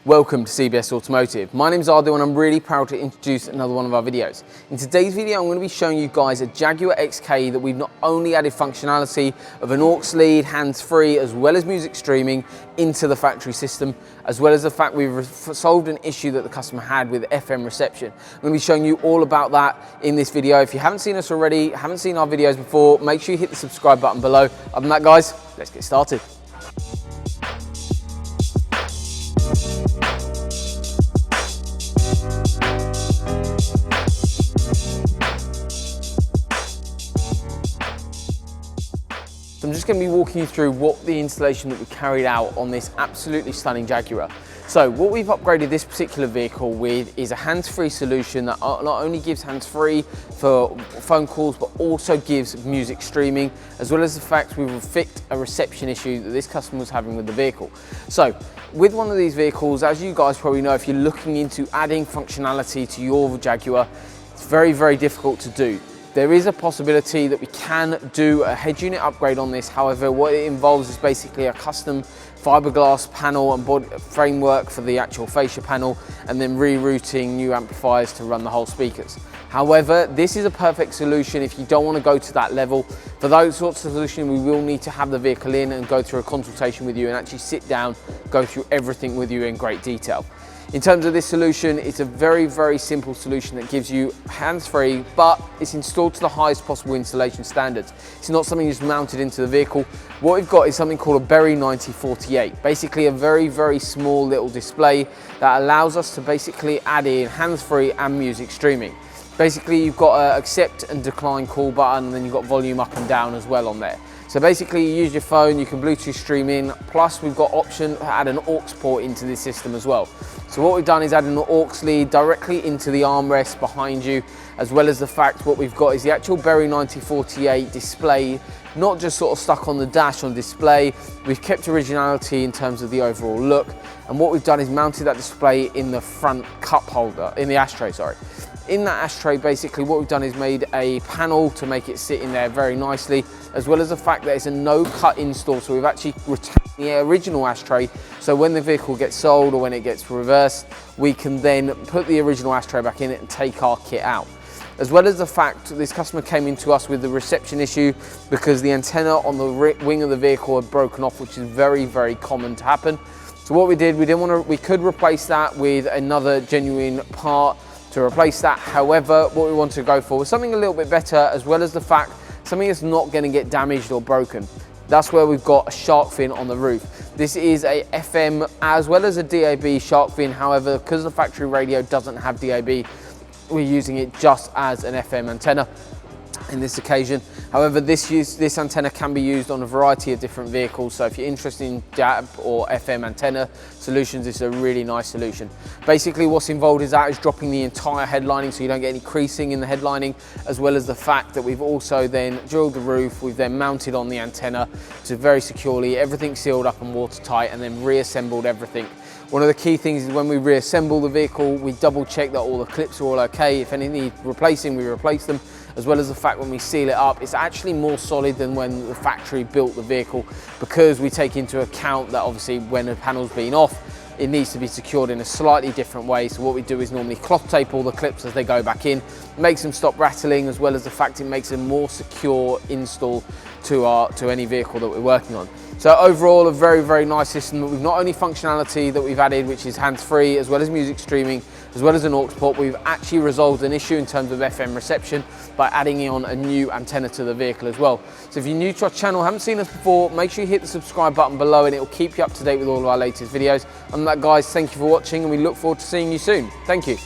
Welcome to CBS Automotive. My name is Ardo and I'm really proud to introduce another one of our videos. In today's video, I'm going to be showing you guys a Jaguar XK that we've not only added functionality of an aux lead, hands-free, as well as music streaming into the factory system, as well as the fact we've solved an issue that the customer had with FM reception. I'm going to be showing you all about that in this video. If you haven't seen us already, haven't seen our videos before, make sure you hit the subscribe button below. Other than that, guys, let's get started. So I'm just going to be walking you through what the installation that we carried out on this absolutely stunning Jaguar. So what we've upgraded this particular vehicle with is a hands-free solution that not only gives hands-free for phone calls, but also gives music streaming, as well as the fact we've fixed a reception issue that this customer was having with the vehicle. So with one of these vehicles, as you guys probably know, if you're looking into adding functionality to your Jaguar, it's very, very difficult to do. There is a possibility that we can do a head unit upgrade on this. However, what it involves is basically a custom fiberglass panel and body framework for the actual fascia panel, and then rerouting new amplifiers to run the whole speakers. However, this is a perfect solution if you don't want to go to that level. For those sorts of solutions, we will need to have the vehicle in and go through a consultation with you and actually sit down, go through everything with you in great detail. In terms of this solution, it's a very, very simple solution that gives you hands-free, but it's installed to the highest possible installation standards. It's not something that's mounted into the vehicle. What we've got is something called a Berry 9048, basically a very, very small little display that allows us to basically add in hands-free and music streaming. Basically, you've got an accept and decline call button, and then you've got volume up and down as well on there. So basically, you use your phone, you can Bluetooth stream in, plus we've got option to add an aux port into this system as well. So what we've done is add an aux lead directly into the armrest behind you, as well as the fact what we've got is the actual Berry 9048 display, not just sort of stuck on the dash on display. We've kept originality in terms of the overall look, and what we've done is mounted that display in the front cup holder, in the ashtray, sorry. In that ashtray, basically what we've done is made a panel to make it sit in there very nicely, as well as the fact that it's a no-cut install, so we've actually retained the original ashtray, so when the vehicle gets sold or when it gets reversed, we can then put the original ashtray back in it and take our kit out. As well as the fact this customer came into us with the reception issue because the antenna on the wing of the vehicle had broken off, which is very, very common to happen. So what we did, we could replace that with another genuine part to replace that. However, what we wanted to go for was something a little bit better, as well as the fact something that's not going to get damaged or broken. That's where we've got a shark fin on the roof. This is a FM as well as a DAB shark fin. However, because the factory radio doesn't have DAB, we're using it just as an FM antenna in this occasion. However, this antenna can be used on a variety of different vehicles, so if you're interested in DAB or FM antenna solutions, it's a really nice solution. Basically what's involved is dropping the entire headlining so you don't get any creasing in the headlining, as well as the fact that we've also then drilled the roof, we've then mounted on the antenna to very securely, everything sealed up and watertight, and then reassembled everything. One of the key things is when we reassemble the vehicle, we double check that all the clips are all okay. If any need replacing, we replace them, as well as the fact when we seal it up, it's actually more solid than when the factory built the vehicle, because we take into account that obviously when the panel's been off, it needs to be secured in a slightly different way. So what we do is normally cloth tape all the clips as they go back in, makes them stop rattling, as well as the fact it makes a more secure install to any vehicle that we're working on. So overall, a very, very nice system that we've not only functionality that we've added, which is hands-free, as well as music streaming, as well as an aux port, we've actually resolved an issue in terms of FM reception by adding on a new antenna to the vehicle as well. So if you're new to our channel, haven't seen us before, make sure you hit the subscribe button below and it will keep you up to date with all of our latest videos. And that, guys, thank you for watching and we look forward to seeing you soon. Thank you.